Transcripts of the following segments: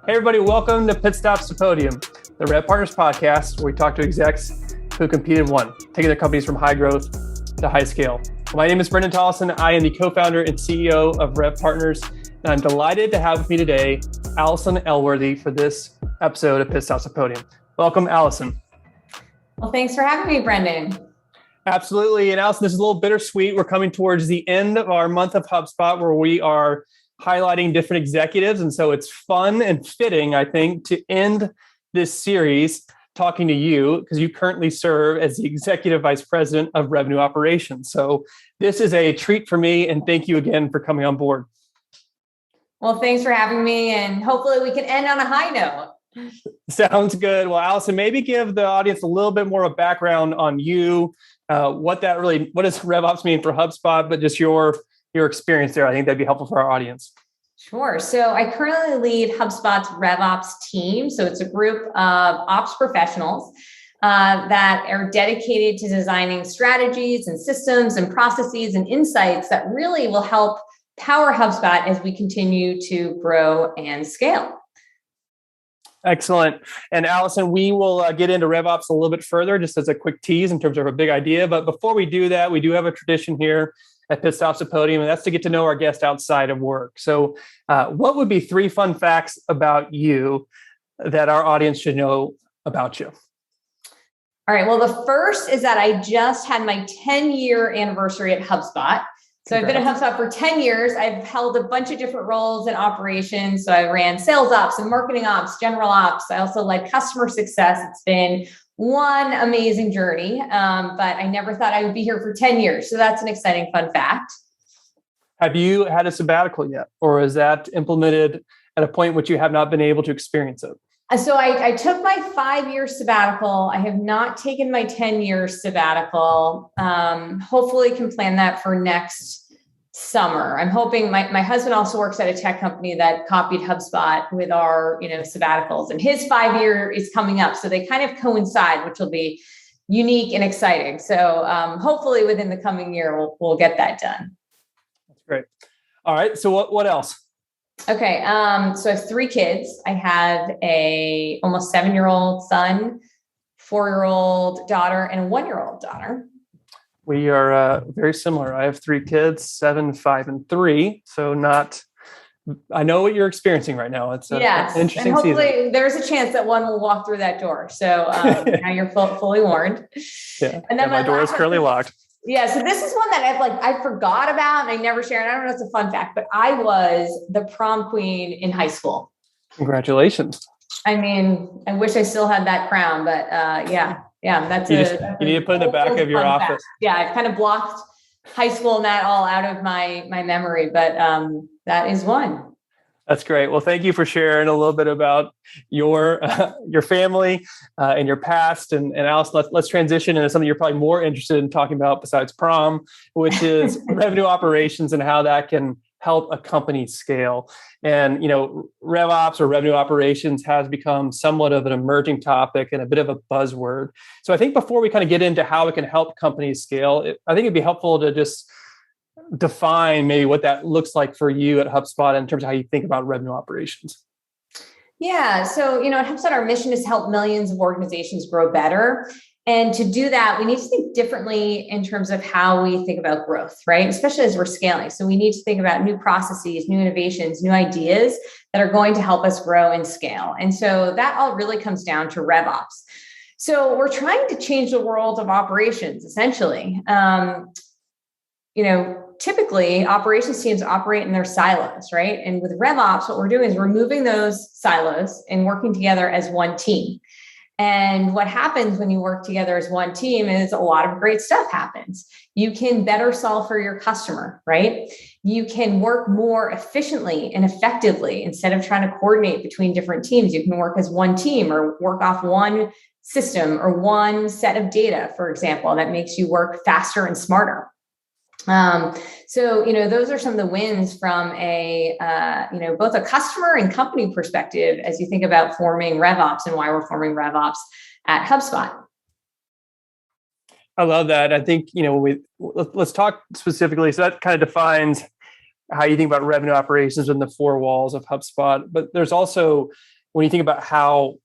Hey everybody, welcome to Pit Stops to Podium, the Rev Partners podcast where we talk to execs who compete and won, taking their companies from high growth to high scale. My name is Brendan Tollison. I am the co-founder and CEO of Rev Partners, and I'm delighted to have with me today Alison Elworthy for this episode of Pit Stops to Podium. Welcome, Alison. Well, thanks for having me, Brendan. Absolutely. And Alison, this is a little bittersweet. We're coming towards the end of our month of HubSpot where we are highlighting different executives. And so it's fun and fitting, I think, to end this series talking to you because you currently serve as the Executive Vice President of Revenue Operations. So this is a treat for me. And thank you again for coming on board. Well, thanks for having me. And hopefully we can end on a high note. Sounds good. Well, Alison, maybe give the audience a little bit more of a background on you, what does RevOps mean for HubSpot, but just your experience there. I think that'd be helpful for our audience. Sure. So I currently lead HubSpot's RevOps team. So it's a group of ops professionals that are dedicated to designing strategies and systems and processes and insights that really will help power HubSpot as we continue to grow and scale. Excellent. And Alison, we will get into RevOps a little bit further, just as a quick tease in terms of a big idea. But before we do that, we do have a tradition here at Pit Stops to Podium, and that's to get to know our guest outside of work. So what would be 3 fun facts about you that our audience should know about you? All right. Well, the first is that I just had my 10-year anniversary at HubSpot. So I've been at HubSpot for 10 years. I've held a bunch of different roles in operations. So I ran sales ops and marketing ops, general ops. I also led customer success. It's been one amazing journey, but I never thought I would be here for 10 years. So that's an exciting fun fact. Have you had a sabbatical yet? Or is that implemented at a point which you have not been able to experience it? So I took my 5-year sabbatical. I have not taken my 10-year sabbatical. Hopefully can plan that for next summer. I'm hoping my husband also works at a tech company that copied HubSpot with our, sabbaticals, and his 5-year is coming up. So they kind of coincide, which will be unique and exciting. So hopefully within the coming year, we'll get that done. That's great. All right. So what else? Okay. So I have 3 kids. I have a almost 7-year-old son, 4-year-old daughter, and a 1-year-old daughter. We are very similar. I have 3 kids, 7, 5, and 3. So I know what you're experiencing right now. It's an interesting and hopefully season. There's a chance that one will walk through that door. So now you're fully warned. Yeah. And then my door is currently locked. Yeah. So this is one that I forgot about and I never shared. I don't know if it's a fun fact, but I was the prom queen in high school. Congratulations. I mean, I wish I still had that crown, but yeah, that's you need to put it in the back of your office. Fact. Yeah. I've kind of blocked high school and that all out of my memory, but that is one. That's great. Well, thank you for sharing a little bit about your family and your past. And Alison, let's transition into something you're probably more interested in talking about besides prom, which is revenue operations and how that can help a company scale. And, RevOps or revenue operations has become somewhat of an emerging topic and a bit of a buzzword. So I think before we kind of get into how it can help companies scale, I think it'd be helpful to just define maybe what that looks like for you at HubSpot in terms of how you think about revenue operations. Yeah. So, at HubSpot, our mission is to help millions of organizations grow better. And to do that, we need to think differently in terms of how we think about growth, right? Especially as we're scaling. So we need to think about new processes, new innovations, new ideas that are going to help us grow and scale. And so that all really comes down to RevOps. So we're trying to change the world of operations, essentially. Typically operations teams operate in their silos, right? And with RevOps, what we're doing is removing those silos and working together as one team. And what happens when you work together as one team is a lot of great stuff happens. You can better solve for your customer, right? You can work more efficiently and effectively instead of trying to coordinate between different teams. You can work as one team or work off one system or one set of data, for example, that makes you work faster and smarter. Those are some of the wins from both a customer and company perspective as you think about forming RevOps and why we're forming RevOps at HubSpot. I love that. I think, let's talk specifically. So that kind of defines how you think about revenue operations within the 4 walls of HubSpot. But there's also, when you think about how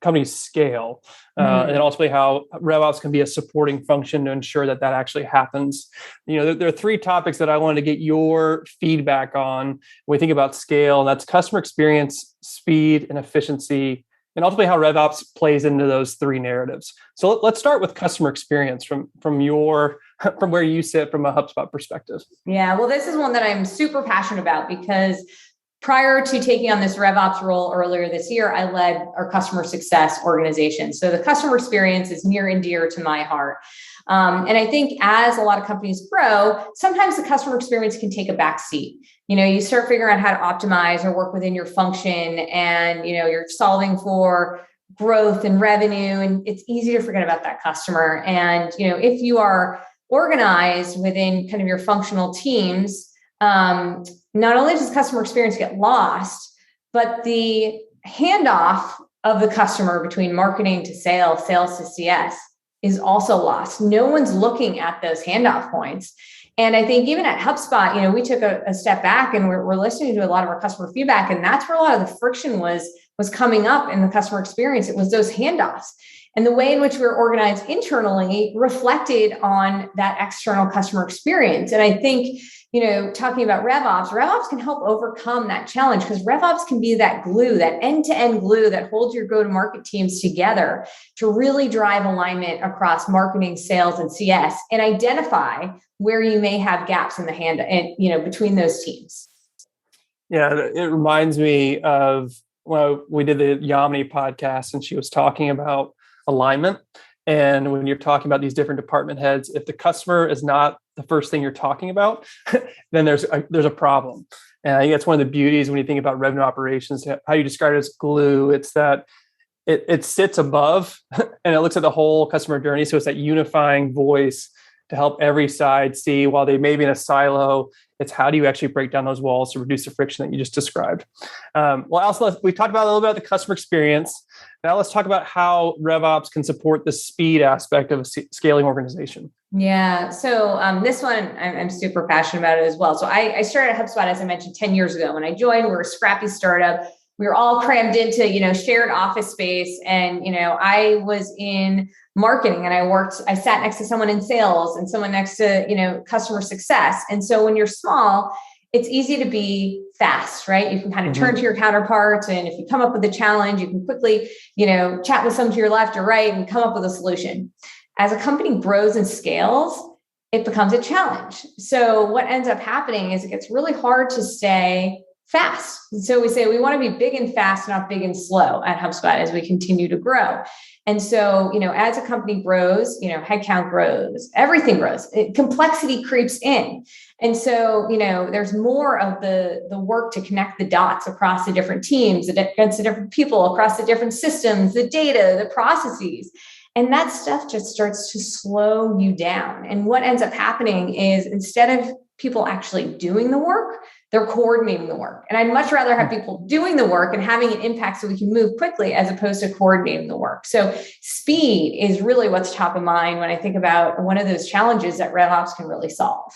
companies scale, and then ultimately how RevOps can be a supporting function to ensure that that actually happens. There are three topics that I wanted to get your feedback on when we think about scale, and that's customer experience, speed, and efficiency, and ultimately how RevOps plays into those three narratives. So let's start with customer experience from where you sit from a HubSpot perspective. Yeah, well, this is one that I'm super passionate about because prior to taking on this RevOps role earlier this year, I led our customer success organization. So the customer experience is near and dear to my heart. And I think as a lot of companies grow, sometimes the customer experience can take a back seat. You start figuring out how to optimize or work within your function, and you're solving for growth and revenue, and it's easy to forget about that customer. And if you are organized within kind of your functional teams, not only does customer experience get lost, but the handoff of the customer between marketing to sales, sales to CS is also lost. No one's looking at those handoff points. And I think even at HubSpot, we took a step back and we're listening to a lot of our customer feedback. And that's where a lot of the friction was coming up in the customer experience. It was those handoffs. And the way in which we're organized internally reflected on that external customer experience. And I think, talking about RevOps can help overcome that challenge, because RevOps can be that glue, that end-to-end glue that holds your go-to-market teams together to really drive alignment across marketing, sales, and CS, and identify where you may have gaps in the hand, and between those teams. Yeah, it reminds me of when we did the Yamini podcast, and she was talking about alignment. And when you're talking about these different department heads, if the customer is not the first thing you're talking about, then there's a problem. And I think that's one of the beauties when you think about revenue operations, how you describe it as glue. It's that it sits above and it looks at the whole customer journey. So it's that unifying voice to help every side see, while they may be in a silo, it's how do you actually break down those walls to reduce the friction that you just described. Well, Alison, we talked about a little bit about the customer experience. Now let's talk about how RevOps can support the speed aspect of a scaling organization. Yeah. So this one, I'm super passionate about it as well. So I started at HubSpot, as I mentioned, 10 years ago. When I joined, we were a scrappy startup. We were all crammed into, shared office space. And, I was in marketing, and I sat next to someone in sales and someone next to, customer success. And so when you're small, it's easy to be fast, right? You can kind of turn to your counterparts. And if you come up with a challenge, you can quickly, chat with someone to your left or right and come up with a solution. As a company grows and scales, it becomes a challenge. So what ends up happening is it gets really hard to stay fast. And so we say we want to be big and fast, not big and slow at HubSpot as we continue to grow. And so, as a company grows, headcount grows, everything grows, complexity creeps in. And so, there's more of the work to connect the dots across the different teams, against the different people, across the different systems, the data, the processes. And that stuff just starts to slow you down. And what ends up happening is, instead of people actually doing the work, they're coordinating the work. And I'd much rather have people doing the work and having an impact so we can move quickly, as opposed to coordinating the work. So speed is really what's top of mind when I think about one of those challenges that RevOps can really solve.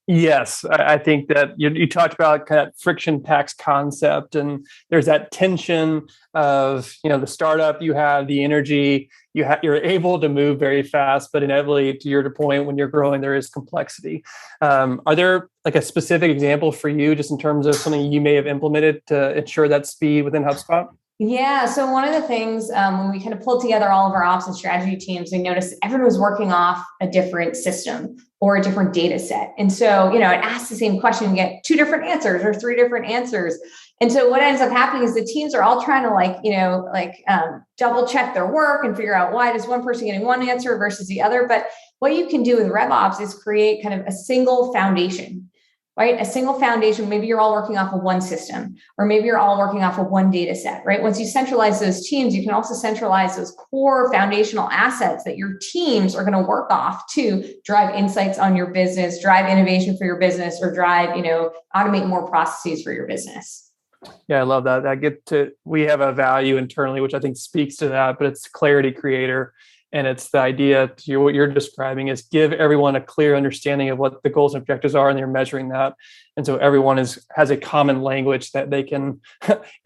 Yes, I think that you talked about kind of friction tax concept, and there's that tension of, the startup, you have the energy, you're able to move very fast, but inevitably, to your point, when you're growing, there is complexity. Are there like a specific example for you, just in terms of something you may have implemented to ensure that speed within HubSpot? Yeah. So one of the things when we kind of pulled together all of our ops and strategy teams, we noticed everyone was working off a different system or a different data set. And so, I'd ask the same question and get 2 different answers or 3 different answers. And so what ends up happening is the teams are all trying to double check their work and figure out, why does one person getting one answer versus the other. But what you can do with RevOps is create kind of a single foundation. Right? A single foundation. Maybe you're all working off of one system, or maybe you're all working off of one data set, right? Once you centralize those teams, you can also centralize those core foundational assets that your teams are going to work off to drive insights on your business, drive innovation for your business, or drive, automate more processes for your business. Yeah, I love that. We have a value internally, which I think speaks to that, but it's clarity creator. And it's the idea to what you're describing is give everyone a clear understanding of what the goals and objectives are, and they're measuring that. And so everyone has a common language that they can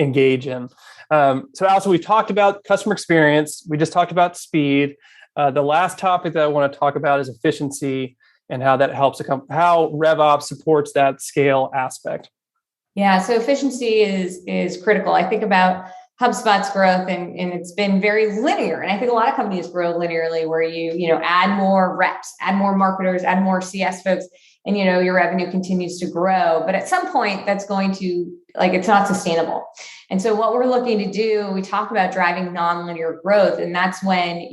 engage in. So Alison, we've talked about customer experience. We just talked about speed. The last topic that I want to talk about is efficiency and how that helps how RevOps supports that scale aspect. Yeah, so efficiency is critical. I think about HubSpot's growth, and it's been very linear. And I think a lot of companies grow linearly, where you add more reps, add more marketers, add more CS folks, and your revenue continues to grow. But at some point, that's going to it's not sustainable. And so what we're looking to do, we talk about driving nonlinear growth, and that's when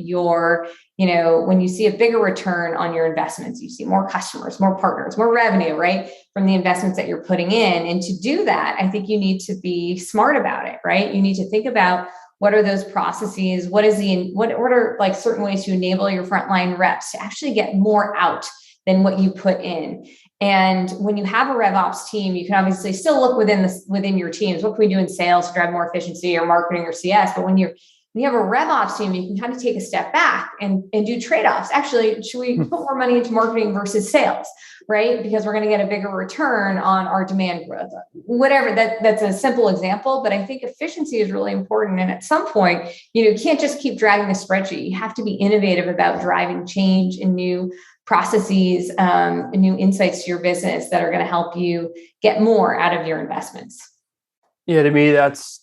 when you see a bigger return on your investments, you see more customers, more partners, more revenue, right, from the investments that you're putting in. And to do that, I think you need to be smart about it, right? You need to think about what are those processes, what are certain ways to enable your frontline reps to actually get more out than what you put in. And when you have a RevOps team, you can obviously still look within your teams. What can we do in sales to drive more efficiency, or marketing, or CS? But when you have a RevOps team, you can kind of take a step back and do trade-offs. Actually, should we put more money into marketing versus sales, right? Because we're going to get a bigger return on our demand growth. Whatever, that's a simple example, but I think efficiency is really important. And at some point, you can't just keep dragging the spreadsheet. You have to be innovative about driving change and new processes, and new insights to your business that are going to help you get more out of your investments. Yeah, to me, that's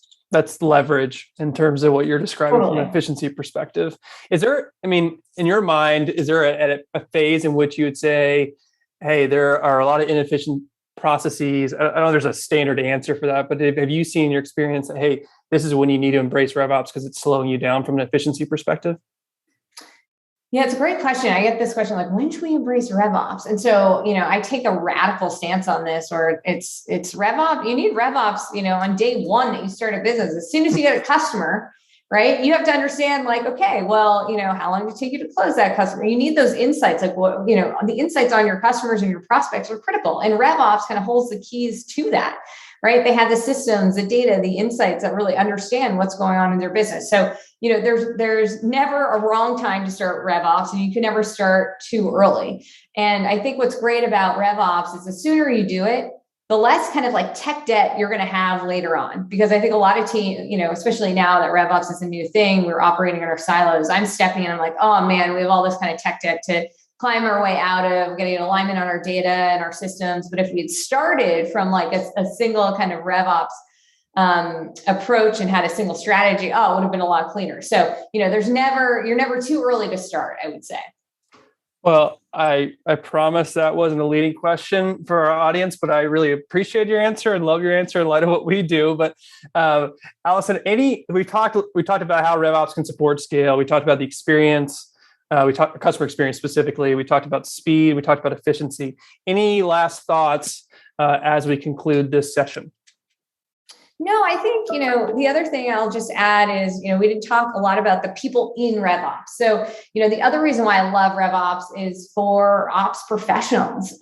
leverage in terms of what you're describing Totally. From an efficiency perspective. Is there, in your mind, is there a phase in which you would say, hey, there are a lot of inefficient processes? I know there's a standard answer for that, but have you seen in your experience that, hey, this is when you need to embrace RevOps because it's slowing you down from an efficiency perspective? Yeah, it's a great question. I get this question when should we embrace RevOps? And so, I take a radical stance on this, where it's RevOps. You need RevOps, on day one that you start a business. As soon as you get a customer, right, you have to understand okay, well, how long did it take you to close that customer? You need those insights, the insights on your customers and your prospects are critical. And RevOps kind of holds the keys to that. Right? They have the systems, the data, the insights that really understand what's going on in their business. So, there's never a wrong time to start RevOps, and you can never start too early. And I think what's great about RevOps is the sooner you do it, the less kind of tech debt you're going to have later on. Because I think a lot of teams, especially now that RevOps is a new thing, we're operating in our silos. I'm stepping in, I'm like, oh man, we have all this kind of tech debt to climb our way out of, getting an alignment on our data and our systems. But if we had started from a single kind of RevOps approach and had a single strategy, it would have been a lot cleaner. So, you're never too early to start, I would say. Well, I promise that wasn't a leading question for our audience, but I really appreciate your answer and love your answer in light of what we do. But Alison, we talked about how RevOps can support scale. We talked about the experience. We talked customer experience specifically. We talked about speed. We talked about efficiency. Any last thoughts as we conclude this session? No, I think, the other thing I'll just add is, we didn't talk a lot about the people in RevOps. So, the other reason why I love RevOps is for ops professionals.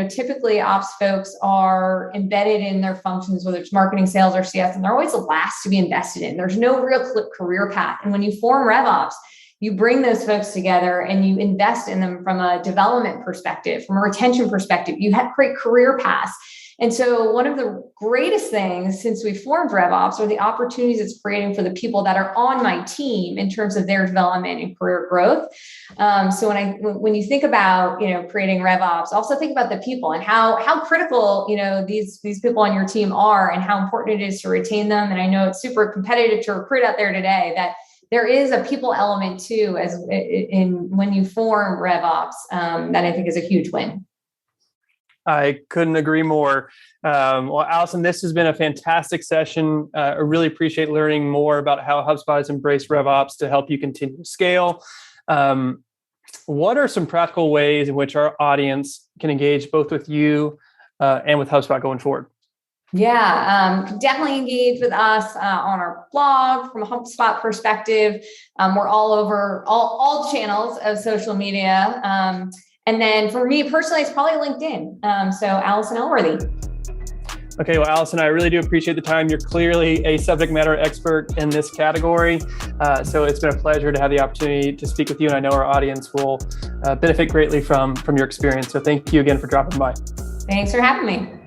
Typically ops folks are embedded in their functions, whether it's marketing, sales, or CS, and they're always the last to be invested in. There's no real career path. And when you form RevOps, you bring those folks together and you invest in them from a development perspective, from a retention perspective. You have great career paths. And so one of the greatest things since we formed RevOps are the opportunities it's creating for the people that are on my team in terms of their development and career growth. So when you think about, creating RevOps, also think about the people and how critical, these people on your team are and how important it is to retain them. And I know it's super competitive to recruit out there today, that there is a people element too, when you form RevOps, that I think is a huge win. I couldn't agree more. Well, Alison, this has been a fantastic session. I really appreciate learning more about how HubSpot has embraced RevOps to help you continue to scale. What are some practical ways in which our audience can engage both with you and with HubSpot going forward? Yeah, definitely engage with us on our blog from a HubSpot perspective. We're all over all channels of social media. And then for me personally, it's probably LinkedIn. So Alison Elworthy. Okay, well, Alison, I really do appreciate the time. You're clearly a subject matter expert in this category. So it's been a pleasure to have the opportunity to speak with you. And I know our audience will benefit greatly from your experience. So thank you again for dropping by. Thanks for having me.